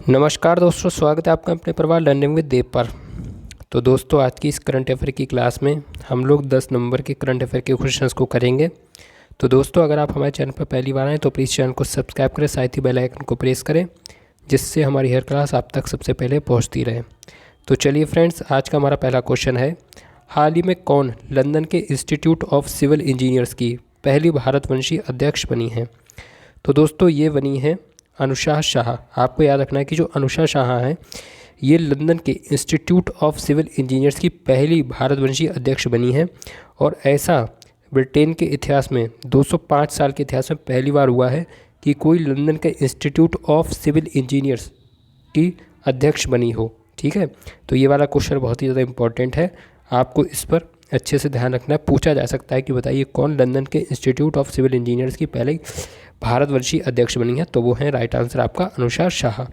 नमस्कार दोस्तों, स्वागत है आपका अपने परिवार लर्निंग विद देव पर। तो दोस्तों, आज की इस करंट अफेयर की क्लास में हम लोग 10 नंबर के करंट अफेयर के क्वेश्चंस को करेंगे। तो दोस्तों, अगर आप हमारे चैनल पर पहली बार आएँ तो प्लीज़ चैनल को सब्सक्राइब करें, साथ ही बेल आइकन को प्रेस करें, जिससे हमारी हर क्लास आप तक सबसे पहले पहुँचती रहे। तो चलिए फ्रेंड्स, आज का हमारा पहला क्वेश्चन है, हाल ही में कौन लंदन के इंस्टीट्यूट ऑफ सिविल इंजीनियर्स की पहली भारतवंशी अध्यक्ष बनी है? तो दोस्तों, ये बनी है अनुषा शाह। आपको याद रखना है कि जो अनुषा शाह हैं, ये लंदन के इंस्टीट्यूट ऑफ सिविल इंजीनियर्स की पहली भारतवंशी अध्यक्ष बनी है। और ऐसा ब्रिटेन के इतिहास में 205 साल के इतिहास में पहली बार हुआ है कि कोई लंदन के इंस्टीट्यूट ऑफ सिविल इंजीनियर्स की अध्यक्ष बनी हो। ठीक है, तो ये वाला क्वेश्चन बहुत ही ज़्यादा इंपॉर्टेंट है, आपको इस पर अच्छे से ध्यान रखना है। पूछा जा सकता है कि बताइए कौन लंदन के इंस्टीट्यूट ऑफ सिविल इंजीनियर्स की पहले भारतवर्षीय अध्यक्ष बनी है? तो वो है राइट आंसर आपका अनुषा शाह।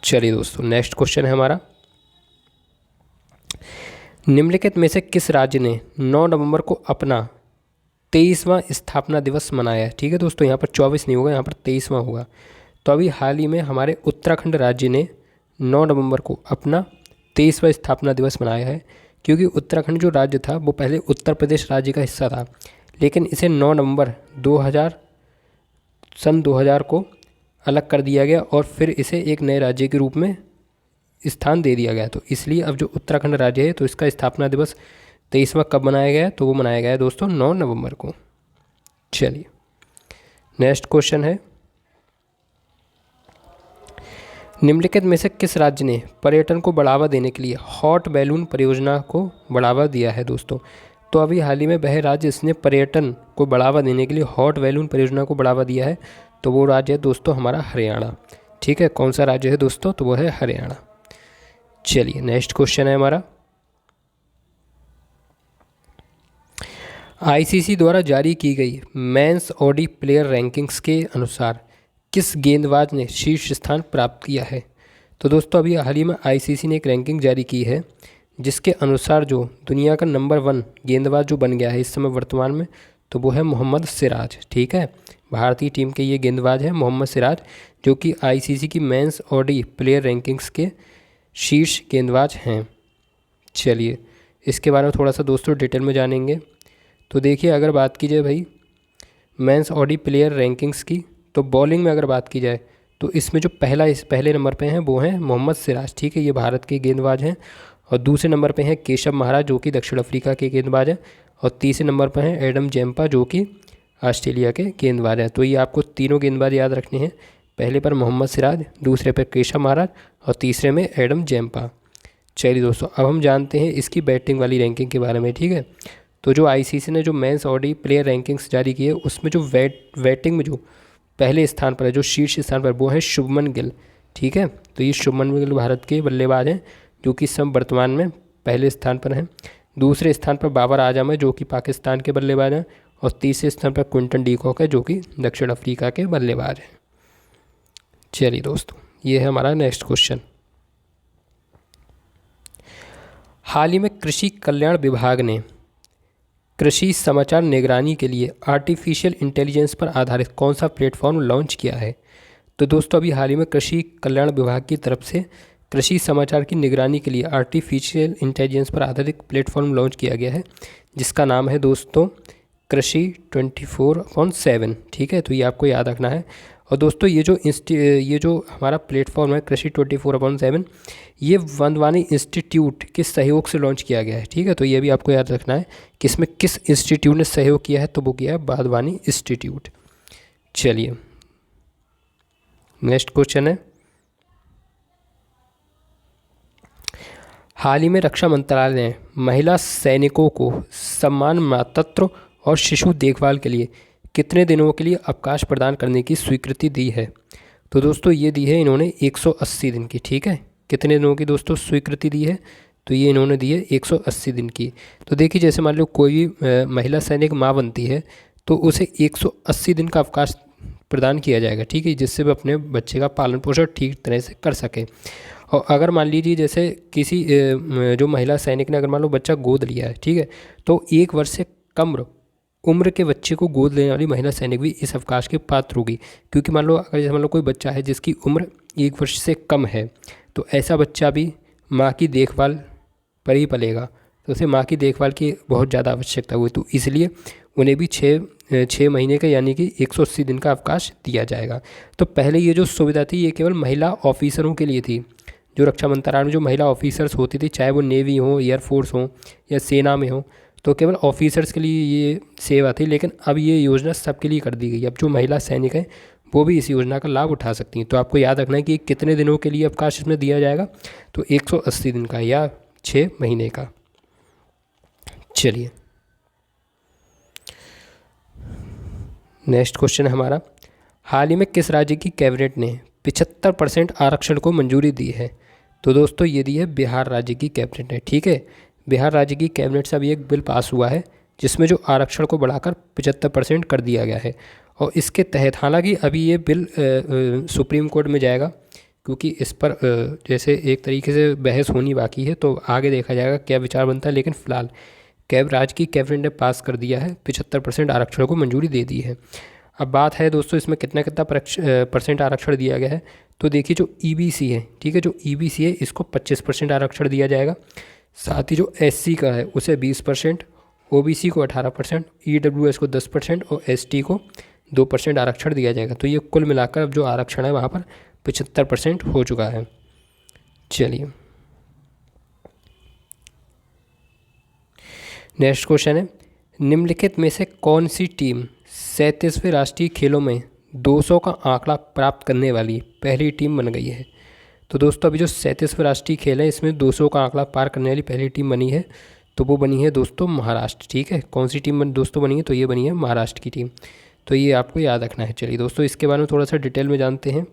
चलिए दोस्तों, नेक्स्ट क्वेश्चन है हमारा, निम्नलिखित में से किस राज्य ने 9 नवंबर को अपना 23वां स्थापना दिवस मनाया है? ठीक है दोस्तों, यहाँ पर 24 नहीं होगा, यहाँ पर 23वां होगा। तो अभी हाल ही में हमारे उत्तराखंड राज्य ने 9 नवंबर को अपना 23वां स्थापना दिवस मनाया है, क्योंकि उत्तराखंड जो राज्य था वो पहले उत्तर प्रदेश राज्य का हिस्सा था, लेकिन इसे 9 नवंबर 2000 को अलग कर दिया गया और फिर इसे एक नए राज्य के रूप में स्थान दे दिया गया। तो इसलिए अब जो उत्तराखंड राज्य है तो इसका स्थापना दिवस 23वां कब मनाया गया है? तो वो मनाया गया है दोस्तों 9 नवंबर को। चलिए, नेक्स्ट क्वेश्चन है, निम्नलिखित में से किस राज्य ने पर्यटन को बढ़ावा देने के लिए हॉट बैलून परियोजना को बढ़ावा दिया है? दोस्तों, तो अभी हाल ही में वह राज्य इसने पर्यटन को बढ़ावा देने के लिए हॉट बैलून परियोजना को बढ़ावा दिया है, तो वो राज्य है दोस्तों हमारा हरियाणा। ठीक है, कौन सा राज्य है दोस्तों? तो वो है हरियाणा। चलिए, नेक्स्ट क्वेश्चन है हमारा, आईसीसी द्वारा जारी की गई मेंस ओडी प्लेयर रैंकिंग्स के अनुसार किस गेंदबाज ने शीर्ष स्थान प्राप्त किया है? तो दोस्तों, अभी हाल ही में आईसीसी ने एक रैंकिंग जारी की है, जिसके अनुसार जो दुनिया का नंबर 1 गेंदबाज जो बन गया है इस समय वर्तमान में, तो वो है मोहम्मद सिराज। ठीक है, भारतीय टीम के ये गेंदबाज हैं मोहम्मद सिराज, जो कि आईसीसी की मेंस ओडी प्लेयर रैंकिंग्स के शीर्ष गेंदबाज हैं। चलिए, इसके बारे में थोड़ा सा दोस्तों डिटेल में जानेंगे। तो देखिए, अगर बात की जाए भाई मेंस ओडी प्लेयर रैंकिंग्स की, तो बॉलिंग में अगर बात की जाए तो इसमें जो पहले नंबर पे हैं वो हैं मोहम्मद सिराज। ठीक है, ये भारत के गेंदबाज हैं। और दूसरे नंबर पे हैं केशव महाराज, जो कि दक्षिण अफ्रीका के गेंदबाज हैं। और तीसरे नंबर पर हैं एडम जैम्पा, जो कि ऑस्ट्रेलिया के गेंदबाज हैं। तो ये आपको तीनों गेंदबाज याद रखने हैं, पहले पर मोहम्मद सिराज, दूसरे पर केशव महाराज और तीसरे में एडम जैम्पा। चलिए दोस्तों, अब हम जानते हैं इसकी बैटिंग वाली रैंकिंग के बारे में। ठीक है, तो जो आईसीसी ने जो मेंस ओडी प्लेयर रैंकिंग्स जारी की है, उसमें जो बैटिंग में जो पहले स्थान पर है, जो शीर्ष स्थान पर, वो है शुभमन गिल। ठीक है, तो ये शुभमन गिल भारत के बल्लेबाज हैं, जो कि इस समय वर्तमान में पहले स्थान पर हैं। दूसरे स्थान पर बाबर आजम है, जो कि पाकिस्तान के बल्लेबाज हैं। और तीसरे स्थान पर क्विंटन डी कॉक है, जो कि दक्षिण अफ्रीका के बल्लेबाज हैं। चलिए दोस्तों, ये है हमारा नेक्स्ट क्वेश्चन, हाल ही में कृषि कल्याण विभाग ने कृषि समाचार निगरानी के लिए आर्टिफिशियल इंटेलिजेंस पर आधारित कौन सा प्लेटफॉर्म लॉन्च किया है? तो दोस्तों, अभी हाल ही में कृषि कल्याण विभाग की तरफ से कृषि समाचार की निगरानी के लिए आर्टिफिशियल इंटेलिजेंस पर आधारित प्लेटफॉर्म लॉन्च किया गया है, जिसका नाम है दोस्तों कृषि 24/7। ठीक है, तो ये आपको याद रखना है। और दोस्तों, ये जो हमारा प्लेटफॉर्म है कृषि 24/7, ये वंदवानी इंस्टीट्यूट के सहयोग से लॉन्च किया गया है। ठीक है, तो ये भी आपको याद रखना है कि इसमें किस इंस्टीट्यूट ने सहयोग किया है, तो वो किया है वाधवानी इंस्टीट्यूट। चलिए, नेक्स्ट क्वेश्चन है, हाल ही में रक्षा मंत्रालय ने महिला सैनिकों को सम्मान मातृत्व और शिशु देखभाल के लिए कितने दिनों के लिए अवकाश प्रदान करने की स्वीकृति दी है? तो दोस्तों, ये दी है इन्होंने 180 दिन की। ठीक है, कितने दिनों की दोस्तों स्वीकृति दी है? तो ये इन्होंने दी है 180 दिन की। तो देखिए, जैसे मान लो कोई भी महिला सैनिक माँ बनती है, तो उसे 180 दिन का अवकाश प्रदान किया जाएगा। ठीक है, जिससे वह अपने बच्चे का पालन पोषण ठीक तरह से कर सके। और अगर मान लीजिए जैसे किसी जो महिला सैनिक ने अगर मान लो बच्चा गोद लिया है, ठीक है, तो 1 वर्ष से कम उम्र के बच्चे को गोद लेने वाली महिला सैनिक भी इस अवकाश के पात्र होगी। क्योंकि मान लो अगर जैसे मान लो कोई बच्चा है जिसकी उम्र 1 वर्ष से कम है, तो ऐसा बच्चा भी माँ की देखभाल पर ही पलेगा, तो उसे माँ की देखभाल की बहुत ज़्यादा आवश्यकता हुई, तो इसलिए उन्हें भी 6 महीने का यानी कि 180 दिन का अवकाश दिया जाएगा। तो पहले ये जो सुविधा थी ये केवल महिला ऑफिसरों के लिए थी। जो रक्षा मंत्रालय में जो महिला ऑफिसर्स होती थी, चाहे वो नेवी हो, एयरफोर्स हो या सेना में हो, तो केवल ऑफिसर्स के लिए ये सेवा थी। लेकिन अब ये योजना सबके लिए कर दी गई। अब जो महिला सैनिक हैं वो भी इस योजना का लाभ उठा सकती हैं। तो आपको याद रखना है कि कितने दिनों के लिए अवकाश इसमें दिया जाएगा, तो 180 दिन का या 6 महीने का। चलिए नेक्स्ट क्वेश्चन है हमारा, हाल ही में किस राज्य की कैबिनेट ने 75% आरक्षण को मंजूरी दी है? तो दोस्तों ये दी है बिहार राज्य की कैबिनेट ने। ठीक है, बिहार राज्य की कैबिनेट से अभी एक बिल पास हुआ है जिसमें जो आरक्षण को बढ़ाकर 75% कर दिया गया है। और इसके तहत हालांकि अभी ये बिल सुप्रीम कोर्ट में जाएगा, क्योंकि इस पर जैसे एक तरीके से बहस होनी बाकी है, तो आगे देखा जाएगा क्या विचार बनता है। लेकिन फ़िलहाल राज्य की कैबिनेट ने पास कर दिया है, 75% आरक्षण को मंजूरी दे दी है। अब बात है दोस्तों इसमें कितना कितना परसेंट आरक्षण दिया गया है। तो देखिए जो ईबीसी है, ठीक है, जो ईबीसी है इसको 25% आरक्षण दिया जाएगा। साथ ही जो एससी का है उसे 20%, ओबीसी को 18%, ईडब्ल्यूएस को 10% और एसटी को 2% आरक्षण दिया जाएगा। तो ये कुल मिलाकर अब जो आरक्षण है वहाँ पर 75% हो चुका है। चलिए नेक्स्ट क्वेश्चन है, निम्नलिखित में से कौन सी टीम 37वें राष्ट्रीय खेलों में 200 का आंकड़ा प्राप्त करने वाली पहली टीम बन गई है? तो दोस्तों अभी जो 37वें राष्ट्रीय खेल है इसमें 200 का आंकड़ा पार करने वाली पहली टीम बनी है, तो वो बनी है दोस्तों महाराष्ट्र। ठीक है, कौन सी टीम दोस्तों बनी है? तो ये बनी है महाराष्ट्र की टीम। तो ये आपको याद रखना है। चलिए दोस्तों इसके बारे में थोड़ा सा डिटेल में जानते हैं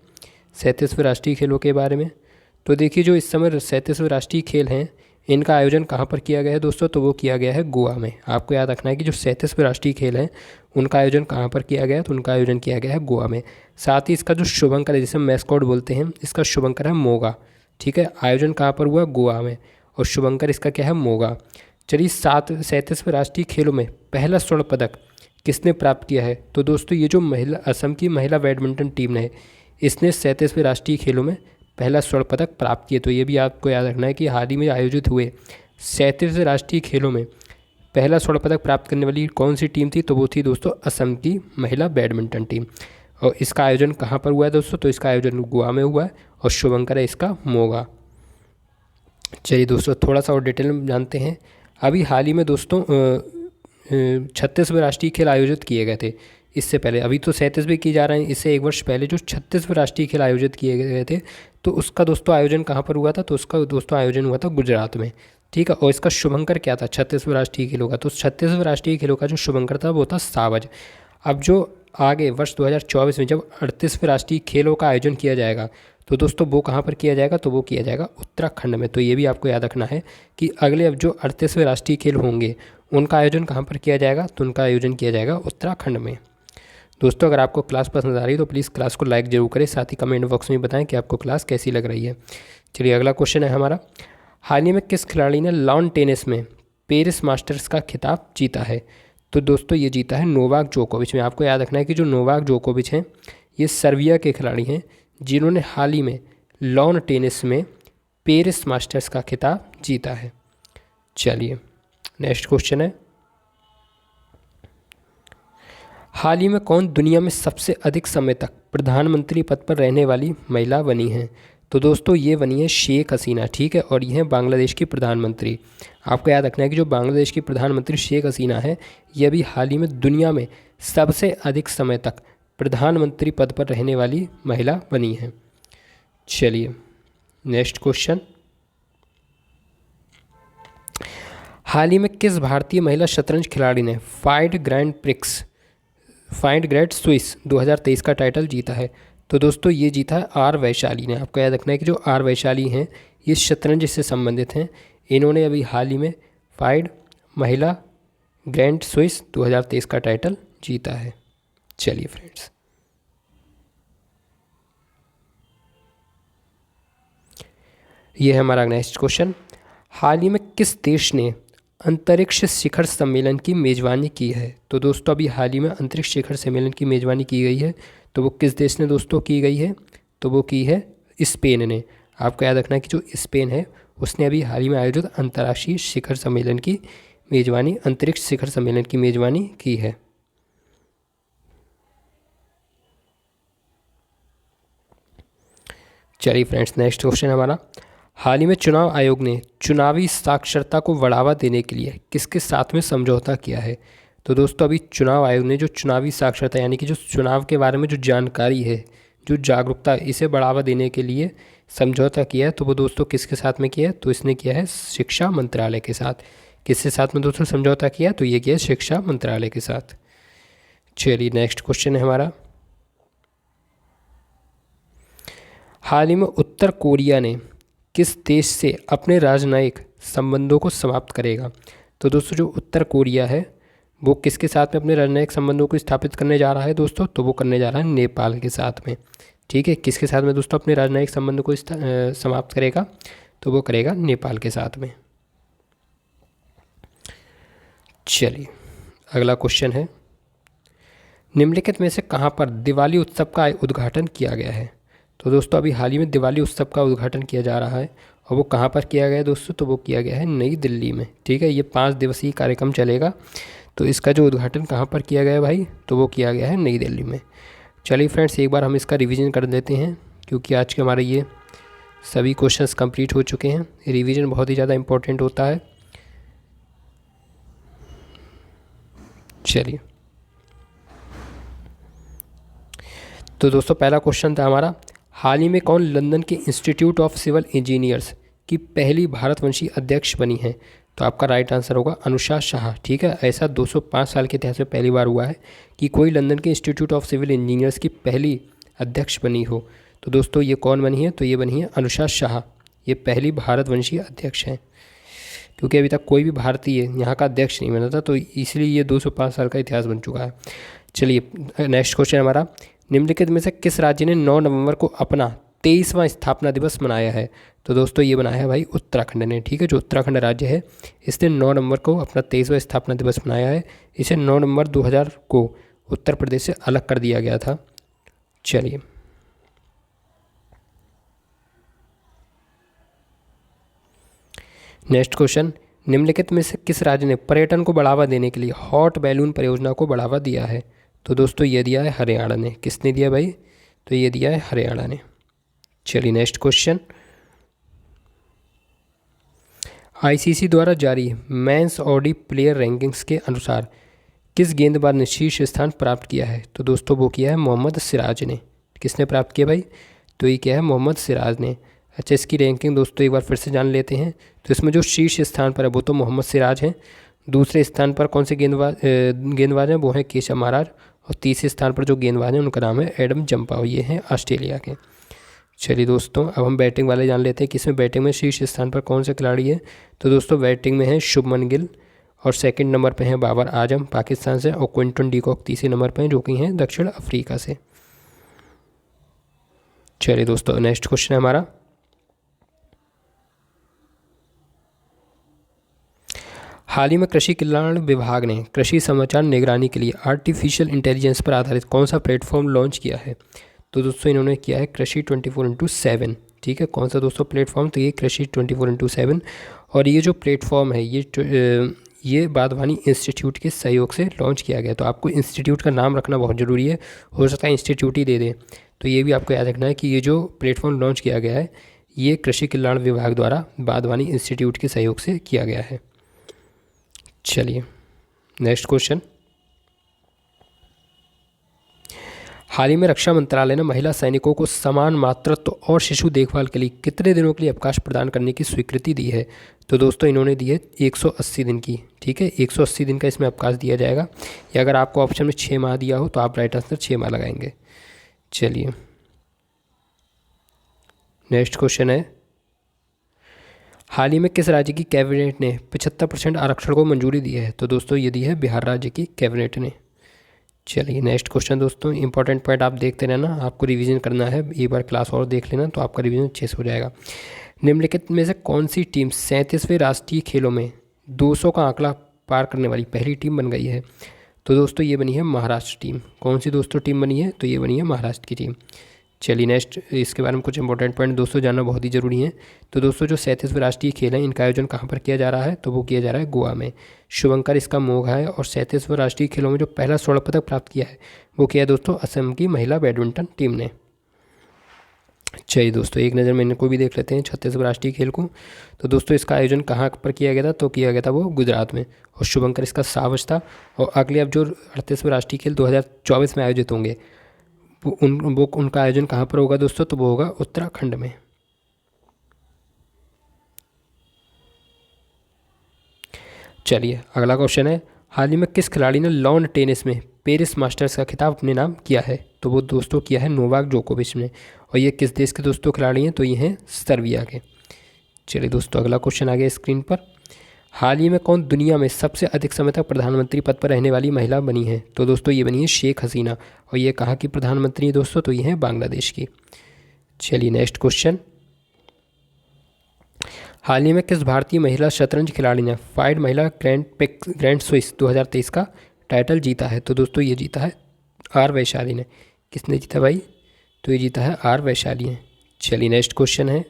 37वें राष्ट्रीय खेलों के बारे में। तो देखिए जो इस समय 37वें राष्ट्रीय खेल हैं इनका आयोजन कहाँ पर किया गया है दोस्तों? तो वो किया गया है गोवा में। आपको याद रखना है कि जो 37वें राष्ट्रीय खेल हैं उनका आयोजन कहाँ पर किया गया है? तो उनका आयोजन किया गया है गोवा में। साथ ही इसका जो शुभंकर है, जिसे मैस्कॉट बोलते हैं, इसका शुभंकर है मोगा। ठीक है, आयोजन कहाँ पर हुआ? गोवा में, और शुभंकर इसका क्या है? मोगा। चलिए 37वें राष्ट्रीय खेलों में पहला स्वर्ण पदक किसने प्राप्त किया है? तो दोस्तों ये जो महिला असम की महिला बैडमिंटन टीम है इसने 37वें राष्ट्रीय खेलों में पहला स्वर्ण पदक प्राप्त किया। तो ये भी आपको याद रखना है कि हाल ही में आयोजित हुए 37वें राष्ट्रीय खेलों में पहला स्वर्ण पदक प्राप्त करने वाली कौन सी टीम थी? तो वो थी दोस्तों असम की महिला बैडमिंटन टीम। और इसका आयोजन कहाँ पर हुआ है दोस्तों? तो इसका आयोजन गोवा में हुआ है, और शुभंकर है इसका मोगा। चलिए दोस्तों थोड़ा सा और डिटेल में जानते हैं। अभी हाल ही में दोस्तों 36वें राष्ट्रीय खेल आयोजित किए गए थे। इससे पहले अभी तो 37वें किए जा रहे हैं, इससे 1 वर्ष पहले जो 36वें राष्ट्रीय खेल आयोजित किए गए थे, तो उसका दोस्तों आयोजन कहाँ पर हुआ था? तो उसका दोस्तों आयोजन हुआ था गुजरात में। ठीक है, और इसका शुभंकर क्या था 36वें राष्ट्रीय खेलों का? तो 36वें राष्ट्रीय खेलों का जो शुभंकर था वो था सावज। अब जो आगे वर्ष 2024 में जब 38वें राष्ट्रीय खेलों का आयोजन किया जाएगा, तो दोस्तों वो कहाँ पर किया जाएगा? तो वो किया जाएगा उत्तराखंड में। तो ये भी आपको याद रखना है कि अगले अब जो 38वें राष्ट्रीय खेल होंगे उनका आयोजन कहाँ पर किया जाएगा? तो उनका आयोजन किया जाएगा उत्तराखंड में। दोस्तों अगर आपको क्लास पसंद आ रही है तो प्लीज़ क्लास को लाइक जरूर करें, साथ ही कमेंट बॉक्स में बताएं कि आपको क्लास कैसी लग रही है। चलिए अगला क्वेश्चन है हमारा, हाल ही में किस खिलाड़ी ने लॉन टेनिस में पेरिस मास्टर्स का खिताब जीता है? तो दोस्तों ये जीता है नोवाक जोकोविच में। आपको याद रखना है कि जो नोवाक जोकोविच हैं ये सर्बिया के खिलाड़ी हैं जिन्होंने हाल ही में लॉन टेनिस में पेरिस मास्टर्स का खिताब जीता है। चलिए नेक्स्ट क्वेश्चन है, हाल ही में कौन दुनिया में सबसे अधिक समय तक प्रधानमंत्री पद पर रहने वाली महिला बनी है? तो दोस्तों ये बनी है शेख हसीना। ठीक है, और ये है बांग्लादेश की प्रधानमंत्री। आपको याद रखना है कि जो बांग्लादेश की प्रधानमंत्री शेख हसीना है ये अभी हाल ही में दुनिया में सबसे अधिक समय तक प्रधानमंत्री पद पर रहने वाली महिला बनी है। चलिए नेक्स्ट क्वेश्चन, हाल ही में किस भारतीय महिला शतरंज खिलाड़ी ने फाइंड ग्रैंड स्विस 2023 का टाइटल जीता है? तो दोस्तों ये जीता है आर वैशाली ने। आपको याद रखना है कि जो आर वैशाली हैं ये शतरंज से संबंधित हैं। इन्होंने अभी हाल ही में फाइंड महिला ग्रैंड स्विस 2023 का टाइटल जीता है। चलिए फ्रेंड्स ये है हमारा नेक्स्ट क्वेश्चन, हाल ही में किस देश ने अंतरिक्ष शिखर सम्मेलन की मेज़बानी की है? तो दोस्तों अभी हाल ही में अंतरिक्ष शिखर सम्मेलन की मेज़बानी की गई है, तो वो किस देश ने दोस्तों की गई है? तो वो की है स्पेन ने। आपको याद रखना है कि जो स्पेन है उसने अभी हाल ही में आयोजित अंतर्राष्ट्रीय शिखर सम्मेलन की मेज़बानी, अंतरिक्ष शिखर सम्मेलन की मेज़बानी की है। चलिए फ्रेंड्स, नेक्स्ट क्वेश्चन हमारा, हाल ही में चुनाव आयोग ने चुनावी साक्षरता को बढ़ावा देने के लिए किसके साथ में समझौता किया है? तो दोस्तों अभी चुनाव आयोग ने जो चुनावी साक्षरता यानी कि जो चुनाव के बारे में जो जानकारी है, जो जागरूकता, इसे बढ़ावा देने के लिए समझौता किया है। तो वो दोस्तों किसके साथ में किया है? तो इसने किया है शिक्षा मंत्रालय के साथ। किसके साथ में दोस्तों समझौता किया? तो ये किया है शिक्षा मंत्रालय के साथ। चलिए नेक्स्ट क्वेश्चन है हमारा, हाल ही में उत्तर कोरिया ने किस देश से अपने राजनयिक संबंधों को समाप्त करेगा? तो दोस्तों जो उत्तर कोरिया है वो किसके साथ में अपने राजनयिक संबंधों को स्थापित करने जा रहा है दोस्तों? तो वो करने जा रहा है नेपाल के साथ में। ठीक है, किसके साथ में दोस्तों अपने राजनयिक संबंधों को समाप्त करेगा? तो वो करेगा नेपाल के साथ में। चलिए अगला क्वेश्चन है, निम्नलिखित में से कहाँ पर दिवाली उत्सव का उद्घाटन किया गया है? तो दोस्तों अभी हाल ही में दिवाली उत्सव का उद्घाटन किया जा रहा है, और वो कहाँ पर किया गया है दोस्तों? तो वो किया गया है नई दिल्ली में। ठीक है, ये 5 दिवसीय कार्यक्रम चलेगा, तो इसका जो उद्घाटन कहाँ पर किया गया है भाई? तो वो किया गया है नई दिल्ली में। चलिए फ्रेंड्स, एक बार हम इसका रिवीजन कर देते हैं, क्योंकि आज के हमारे ये सभी क्वेश्चंस कंप्लीट हो चुके हैं। रिवीजन बहुत ही ज़्यादा इम्पोर्टेंट होता है। चलिए, तो दोस्तों पहला क्वेश्चन था हमारा, हाल ही में कौन लंदन के इंस्टीट्यूट ऑफ सिविल इंजीनियर्स की पहली भारतवंशी अध्यक्ष बनी है? तो आपका राइट आंसर होगा अनुषा शाह। ठीक है, ऐसा 205 साल के इतिहास में पहली बार हुआ है कि कोई लंदन के इंस्टीट्यूट ऑफ सिविल इंजीनियर्स की पहली अध्यक्ष बनी हो। तो दोस्तों ये कौन बनी है? तो ये बनी है अनुषा शाह। ये पहली भारतवंशी अध्यक्ष हैं, क्योंकि अभी तक कोई भी भारतीय यहाँ का अध्यक्ष नहीं बना था, तो इसलिए ये 205 साल का इतिहास बन चुका है। चलिए नेक्स्ट क्वेश्चन हमारा, निम्नलिखित में से किस राज्य ने 9 नवंबर को अपना 23वां स्थापना दिवस मनाया है? तो दोस्तों ये बनाया है भाई उत्तराखंड ने। ठीक है, जो उत्तराखंड राज्य है इसने 9 नवंबर को अपना 23वां स्थापना दिवस मनाया है। इसे 9 नवंबर 2000 को उत्तर प्रदेश से अलग कर दिया गया था। चलिए नेक्स्ट क्वेश्चन, निम्नलिखित में से किस राज्य ने पर्यटन को बढ़ावा देने के लिए हॉट बैलून परियोजना को बढ़ावा दिया है? तो दोस्तों ये दिया है हरियाणा ने। किसने दिया भाई? तो ये दिया है हरियाणा ने। चलिए नेक्स्ट क्वेश्चन, आईसीसी द्वारा जारी मेंस ओडी प्लेयर रैंकिंग्स के अनुसार किस गेंदबाज ने शीर्ष स्थान प्राप्त किया है? तो दोस्तों वो किया है मोहम्मद सिराज ने। किसने प्राप्त किया भाई? तो ये क्या है? मोहम्मद सिराज ने। अच्छा, इसकी रैंकिंग दोस्तों एक बार फिर से जान लेते हैं। तो इसमें जो शीर्ष स्थान पर है वो तो मोहम्मद सिराज हैं। दूसरे स्थान पर कौन से गेंदबाज हैं? वो हैं केशव महाराज। और तीसरे स्थान पर जो गेंदबाज हैं उनका नाम है एडम जंपाओ। ये हैं ऑस्ट्रेलिया के। चलिए दोस्तों, अब हम बैटिंग वाले जान लेते हैं कि इसमें बैटिंग में शीर्ष स्थान पर कौन से खिलाड़ी हैं। तो दोस्तों बैटिंग में है शुभमन गिल, और सेकंड नंबर पे हैं बाबर आजम पाकिस्तान से, और क्विंटन डीकॉक तीसरे नंबर पे हैं, जो कि हैं दक्षिण अफ्रीका से। चलिए दोस्तों नेक्स्ट क्वेश्चन है हमारा, हाल ही में कृषि कल्याण विभाग ने कृषि समाचार निगरानी के लिए आर्टिफिशियल इंटेलिजेंस पर आधारित कौन सा प्लेटफॉर्म लॉन्च किया है? तो दोस्तों इन्होंने किया है कृषि 24/7। ठीक है, कौन सा दोस्तों प्लेटफॉर्म? तो ये कृषि 24/7। और ये जो प्लेटफॉर्म है ये बागवानी इंस्टीट्यूट के सहयोग से लॉन्च किया गया। तो आपको इंस्टीट्यूट का नाम रखना बहुत ज़रूरी है, हो सकता है इंस्टीट्यूट ही दे दें। तो ये भी आपको याद रखना है कि ये जो प्लेटफॉर्म लॉन्च किया गया है ये कृषि कल्याण विभाग द्वारा बागवानी इंस्टीट्यूट के सहयोग से किया गया है। चलिए नेक्स्ट क्वेश्चन, हाल ही में रक्षा मंत्रालय ने महिला सैनिकों को समान मातृत्व और शिशु देखभाल के लिए कितने दिनों के लिए अवकाश प्रदान करने की स्वीकृति दी है? तो दोस्तों इन्होंने दी है 180 दिन की। ठीक है, 180 दिन का इसमें अवकाश दिया जाएगा, या अगर आपको ऑप्शन में 6 माह दिया हो तो आप राइट आंसर 6 माह लगाएंगे। चलिए नेक्स्ट क्वेश्चन है, हाल ही में किस राज्य की कैबिनेट ने 75% आरक्षण को मंजूरी दी है? तो दोस्तों ये दी है बिहार राज्य की कैबिनेट ने। चलिए नेक्स्ट क्वेश्चन दोस्तों, इंपॉर्टेंट पॉइंट आप देखते रहना, आपको रिवीजन करना है, एक बार क्लास और देख लेना तो आपका रिवीजन अच्छे से हो जाएगा। निम्नलिखित में से कौन सी टीम 37वें राष्ट्रीय खेलों में 200 का आंकड़ा पार करने वाली पहली टीम बन गई है। तो दोस्तों ये बनी है महाराष्ट्र टीम। कौन सी दोस्तों टीम बनी है? तो ये बनी है महाराष्ट्र की टीम। चलिए नेक्स्ट, इसके बारे में कुछ इंपॉर्टेंट पॉइंट दोस्तों जानना बहुत ही ज़रूरी है। तो दोस्तों जो 37वें राष्ट्रीय खेल हैं इनका आयोजन कहाँ पर किया जा रहा है? तो वो किया जा रहा है गोवा में। शुभंकर इसका मोघा है और 37वें राष्ट्रीय खेलों में जो पहला स्वर्ण पदक प्राप्त किया है वो किया है दोस्तों असम की महिला बैडमिंटन टीम ने। चलिए दोस्तों एक नज़र में इनको भी देख लेते हैं 36वें राष्ट्रीय खेल को। तो दोस्तों इसका आयोजन कहाँ पर किया गया था? तो किया गया था वो गुजरात में, और शुभंकर इसका सावज था। और अगले अब जो 38वें राष्ट्रीय खेल 2024 में आयोजित होंगे वो उनका आयोजन कहाँ पर होगा दोस्तों? तो वो होगा उत्तराखंड में। चलिए अगला क्वेश्चन है, हाल ही में किस खिलाड़ी ने लॉन टेनिस में पेरिस मास्टर्स का खिताब अपने नाम किया है? तो वो दोस्तों किया है नोवाक जोकोविच ने। और ये किस देश के दोस्तों खिलाड़ी हैं? तो ये हैं सर्बिया के। चलिए दोस्तों अगला क्वेश्चन आ गया स्क्रीन पर, हाल ही में कौन दुनिया में सबसे अधिक समय तक प्रधानमंत्री पद पर रहने वाली महिला बनी है? तो दोस्तों ये बनी है शेख हसीना। और ये कहाँ की प्रधानमंत्री है दोस्तों? तो ये है बांग्लादेश की। चलिए नेक्स्ट क्वेश्चन, हाल ही में किस भारतीय महिला शतरंज खिलाड़ी ने फाइड महिला ग्रैंड स्विस 2023 का टाइटल जीता है? तो दोस्तों ये जीता है आर वैशाली ने। किसने जीता भाई? तो ये जीता है आर वैशाली ने। चलिए नेक्स्ट क्वेश्चन है,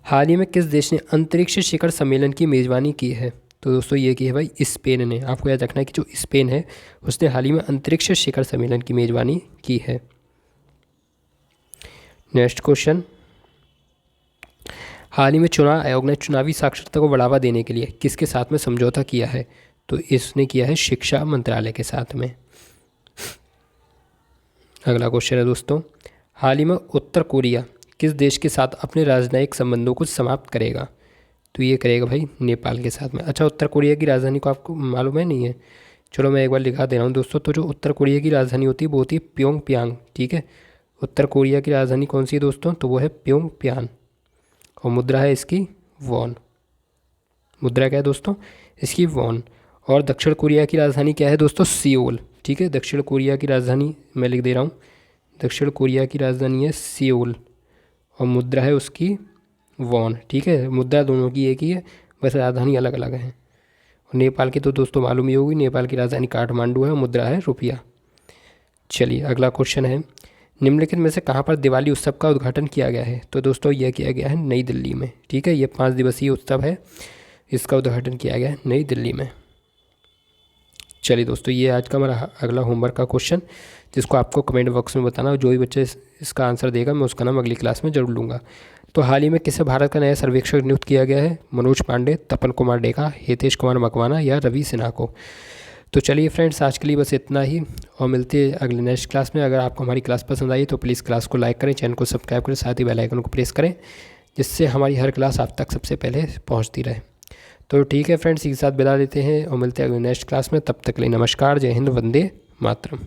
हाल ही में किस देश ने अंतरिक्ष शिखर सम्मेलन की मेज़बानी की है? तो दोस्तों ये की है भाई स्पेन ने। आपको याद रखना है कि जो स्पेन है उसने हाल ही में अंतरिक्ष शिखर सम्मेलन की मेज़बानी की है। नेक्स्ट क्वेश्चन, हाल ही में चुनाव आयोग ने चुनावी साक्षरता को बढ़ावा देने के लिए किसके साथ में समझौता किया है? तो इसने किया है शिक्षा मंत्रालय के साथ में। अगला क्वेश्चन है दोस्तों, हाल ही में उत्तर कोरिया किस देश के साथ अपने राजनयिक संबंधों को समाप्त करेगा? तो ये करेगा भाई नेपाल के साथ में। अच्छा, उत्तर कोरिया की राजधानी को आपको मालूम है? नहीं है? चलो मैं एक बार लिखा दे रहा हूँ दोस्तों। तो जो उत्तर कोरिया की राजधानी होती है वो होती है प्योंगयांग। ठीक है, उत्तर कोरिया की राजधानी कौन सी है दोस्तों? तो वो है प्योंगयांग। और मुद्रा है इसकी वॉन। मुद्रा क्या है दोस्तों? इसकी वॉन। और दक्षिण कोरिया की राजधानी क्या है दोस्तों? सियोल। ठीक है, दक्षिण कोरिया की राजधानी मैं लिख दे रहा हूँ, दक्षिण कोरिया की राजधानी है सियोल और मुद्रा है उसकी वॉन। ठीक है, मुद्रा दोनों की एक ही है, बस राजधानी अलग अलग है। और नेपाल की तो दोस्तों मालूम ही होगी, नेपाल की राजधानी काठमांडू है और मुद्रा है रुपया। चलिए अगला क्वेश्चन है, निम्नलिखित में से कहाँ पर दिवाली उत्सव का उद्घाटन किया गया है? तो दोस्तों यह किया गया है नई दिल्ली में। ठीक है, ये 5 दिवसीय उत्सव है, इसका उद्घाटन किया गया है नई दिल्ली में। चलिए दोस्तों ये आज का हमारा अगला होमवर्क का क्वेश्चन, जिसको आपको कमेंट बॉक्स में बताना, जो भी बच्चे इसका आंसर देगा मैं उसका नाम अगली क्लास में जरूर लूँगा। तो हाल ही में किसे भारत का नया सर्वेक्षक नियुक्त किया गया है? मनोज पांडे, तपन कुमार डेका, हितेश कुमार मकवाना या रवि सिन्हा को? तो चलिए फ्रेंड्स आज के लिए बस इतना ही, और मिलते हैं अगले नेक्स्ट क्लास में। अगर आपको हमारी क्लास पसंद आई तो प्लीज़ क्लास को लाइक करें, चैनल को सब्सक्राइब करें, साथ ही बेल आइकन को प्रेस करें, जिससे हमारी हर क्लास आप तक सबसे पहले पहुंचती रहे। तो ठीक है फ्रेंड्स, इसी के साथ विदा लेते हैं और मिलते हैं अगले नेक्स्ट क्लास में। तब तक के लिए नमस्कार, जय हिंद, वंदे मातरम।